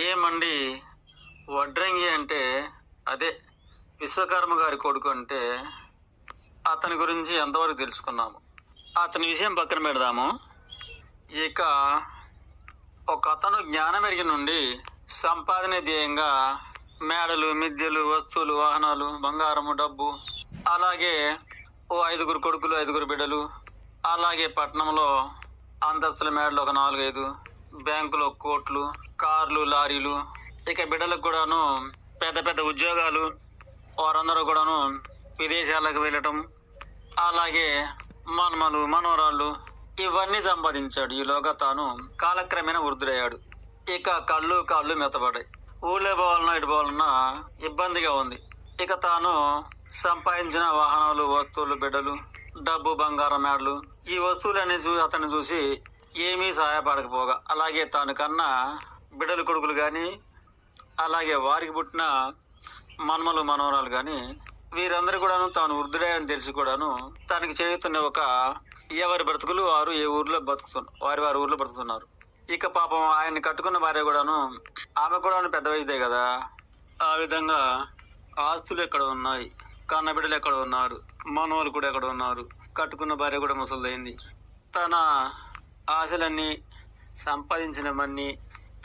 ఏమండి, వడ్రంగి అంటే అదే విశ్వకర్మ గారి కొడుకు అంటే అతని గురించి ఎంతవరకు తెలుసుకున్నాము. అతని విషయం పక్కన పెడదాము. ఇక ఒక అతను జ్ఞానం ఎరిగి నుండి సంపాదన ధ్యేయంగా మేడలు, మిద్దెలు, వస్తువులు, వాహనాలు, బంగారము, డబ్బు, అలాగే ఓ 5 కొడుకులు, 5 బిడ్డలు, అలాగే పట్టణంలో అంతస్తుల మేడలు ఒక 4-5, బ్యాంకులో కోట్లు, కార్లు, లారీలు, ఇక బిడ్డలకు కూడాను పెద్ద పెద్ద ఉద్యోగాలు, వారందరూ కూడాను విదేశాలకు వెళ్ళటం, అలాగే మనమలు, మనవరాళ్ళు ఇవన్నీ సంపాదించాడు. ఈలోగా తాను కాలక్రమేణా వృద్ధుడయ్యాడు. ఇక కాళ్ళు మెత్తబడ్డాయి. ఊళ్ళో పోవాలన్నా ఇటు పోవాలన్నా ఇబ్బందిగా ఉంది. ఇక తాను సంపాదించిన వాహనాలు, వస్తువులు, బిడ్డలు, డబ్బు, బంగారం, మేడలు, ఈ వస్తువులన్నీ అతన్ని చూసి ఏమీ సహాయపడకపోగా, అలాగే తాను కన్నా బిడ్డలు, కొడుకులు కానీ, అలాగే వారికి పుట్టిన మనమలు, మనవరాలు కానీ వీరందరూ కూడాను తాను వృద్ధుడని తెలిసి కూడాను తనకి చేయుతున్న ఒక ఎవరి బ్రతుకులు వారు ఏ ఊర్లో వారి ఊర్లో బ్రతుకుతున్నారు. ఇక పాపం ఆయన్ని కట్టుకున్న భార్య కూడాను, ఆమె కూడాను పెద్ద వయసుదే కదా. ఆ విధంగా ఆస్తులు ఎక్కడ ఉన్నాయి, కన్న బిడ్డలు ఎక్కడ ఉన్నారు, మనవాళ్ళు కూడా ఎక్కడ ఉన్నారు, కట్టుకున్న భార్య కూడా ముసలిదైంది. తన ఆశలన్నీ సంపాదించినవన్నీ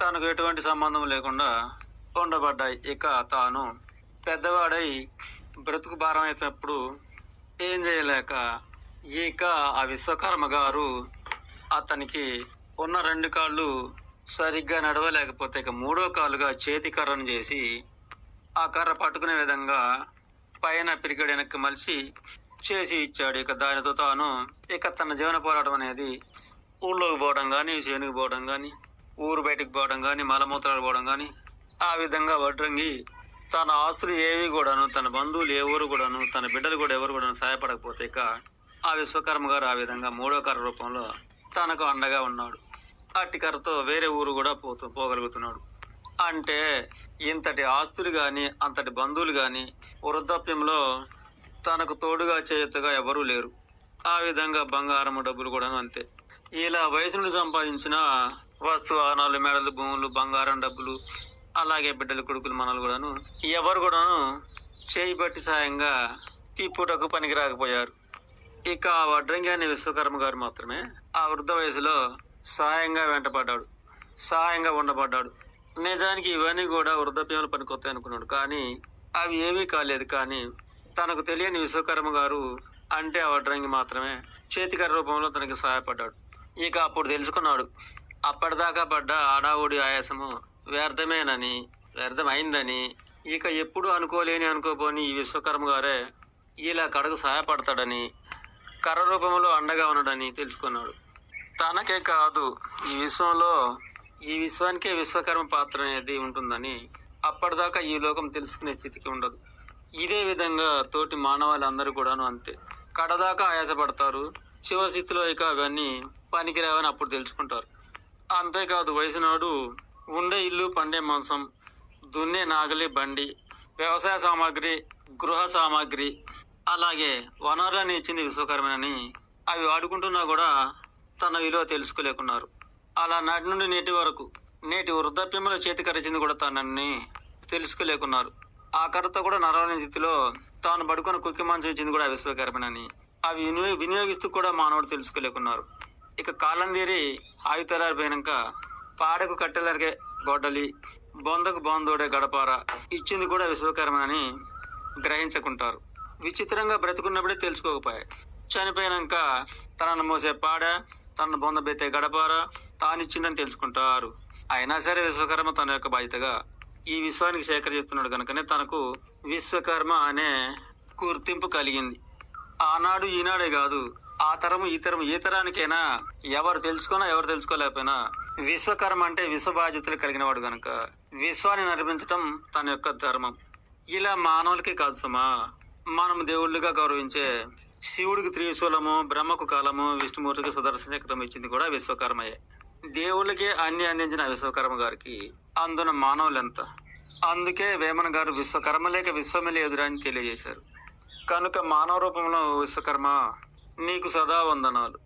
తనకు ఎటువంటి సంబంధం లేకుండా ఉండబడ్డాయి. ఇక తాను పెద్దవాడై బ్రతుకు భారం అయినప్పుడు ఏం చేయలేక ఇక ఆ విశ్వకర్మ గారు అతనికి ఉన్న 2 కాళ్ళు సరిగ్గా నడవలేకపోతే ఇక 3వ కాలుగా చేతి కర్రను చేసి ఆ కర్ర పట్టుకునే విధంగా పైన పిరికెడు వెనక్కి మలిచి చేసి ఇచ్చాడు. ఇక దానితో తాను ఇక తన జీవన పోరాటం అనేది ఊళ్ళోకి పోవడం కానీ, చేనుకు పోవడం కానీ, ఊరు బయటకు పోవడం కానీ, మలమూత్రాలు పోవడం కానీ, ఆ విధంగా వడ్రంగి తన ఆస్తులు ఏవి కూడాను, తన బంధువులు ఎవరు కూడాను, తన బిడ్డలు కూడా ఎవరు కూడాను సహాయపడకపోతే ఇక ఆ విశ్వకర్మ గారు ఆ విధంగా 3వ కర్ర రూపంలో తనకు అండగా ఉన్నాడు. అట్టి కర్రతో వేరే ఊరు కూడా పోగలుగుతున్నాడు. అంటే ఇంతటి ఆస్తులు కానీ, అంతటి బంధువులు కానీ వృద్ధాప్యంలో తనకు తోడుగా చేయుతగా ఎవరూ లేరు. ఆ విధంగా బంగారము, డబ్బులు కూడాను అంతే. ఇలా వయసు నుండి సంపాదించిన వస్తు, వాహనాలు, మేడలు, భూములు, బంగారం, డబ్బులు, అలాగే బిడ్డలు, కొడుకులు, మనలు కూడాను ఎవరు కూడాను చేయి బట్టి సాయంగా తీపుటకు పనికి రాకపోయారు. ఇక వడ్రంగి అనే విశ్వకర్మ గారు మాత్రమే ఆ వృద్ధ వయసులో సహాయంగా వెంటపడ్డాడు, సహాయంగా ఉండబడ్డాడు. నిజానికి ఇవన్నీ కూడా వృద్ధాప్యంలో పనికొస్తాయి అనుకున్నాడు, కానీ అవి ఏమీ కాలేదు. కానీ తనకు తెలియని విశ్వకర్మ గారు అంటే ఆ వడ్రంగి మాత్రమే చేతికర్ర రూపంలో తనకి సహాయపడ్డాడు. ఇక అప్పుడు తెలుసుకున్నాడు, అప్పటిదాకా పడ్డ ఆడావుడి ఆయాసము వ్యర్థమైందని. ఇక ఎప్పుడు అనుకోపోని ఈ విశ్వకర్మ గారే ఇలా కడకు సహాయపడతాడని, కర్ర రూపంలో అండగా ఉన్నాడని తెలుసుకున్నాడు. తనకే కాదు, ఈ విశ్వానికే విశ్వకర్మ పాత్ర అనేది ఉంటుందని అప్పటిదాకా ఈ లోకం తెలుసుకునే స్థితికి ఉండదు. ఇదే విధంగా తోటి మానవాళ్ళందరూ కూడాను అంతే. కడదాకా ఆయాసపడతారు, చివరి స్థితిలో ఇక అవన్నీ పనికిరావని అప్పుడు తెలుసుకుంటారు. అంతేకాదు, వయసునాడు ఉండే ఇల్లు, పండే మాంసం, దున్నే నాగలి, బండి, వ్యవసాయ సామాగ్రి, గృహ సామాగ్రి, అలాగే వనరులని ఇచ్చింది విశ్వకర్మని. అవి వాడుకుంటున్నా కూడా తన విలువ తెలుసుకోలేకున్నారు. అలా నాటి నుండి నేటి వరకు, నేటి వృద్ధాప్యంలో చేతికరిచింది కూడా తనని తెలుసుకోలేకున్నారు. ఆ కర్రతో కూడా నడవలేని స్థితిలో తాను పడుకొని కుక్కి మంచం ఇచ్చింది కూడా విశ్వకర్మని. అవి వినియోగిస్తూ కూడా మానవుడు తెలుసుకోలేకున్నారు. ఇక కాలం తీరి ఆయుతలారిపోయినాక పాడకు కట్టెలరిగే గొడ్డలి, బొందకు బొందోడే గడపార ఇచ్చింది కూడా విశ్వకర్మని గ్రహించకుంటారు. విచిత్రంగా బ్రతుకున్నప్పుడే తెలుసుకోకపోయాయి. చనిపోయినాక తనను మోసే పాడ, తనను బొందబెత్తే గడపార తానిచ్చిందని తెలుసుకుంటారు. అయినా సరే విశ్వకర్మ తన యొక్క బాధ్యతగా ఈ విశ్వానికి సేకరిస్తున్నాడు కనుకనే తనకు విశ్వకర్మ అనే గుర్తింపు కలిగింది. ఆనాడు ఈనాడే కాదు, ఆ తరము ఈ తరము, ఏ తరానికైనా ఎవరు తెలుసుకున్నా ఎవరు తెలుసుకోలేకపోయినా విశ్వకర్మ అంటే విశ్వ బాధ్యతలు కలిగిన వాడు కనుక విశ్వాన్ని నడిపించటం తన యొక్క ధర్మం. ఇలా మానవులకే కాదు సుమా, మనం దేవుళ్ళుగా గౌరవించే శివుడికి త్రిశూలము, బ్రహ్మకు కాలము, విష్ణుమూర్తికి సుదర్శన చక్రం ఇచ్చింది కూడా విశ్వకర్మయే. దేవుళ్ళకే అన్ని అందించిన విశ్వకర్మ గారికి అందున మానవులు ఎంత. అందుకే వేమన గారు విశ్వకర్మ లేక విశ్వమే లేదురా అని తెలియజేశారు. కనుక మానవ రూపంలో విశ్వకర్మ నీకు సదా వందనాలు.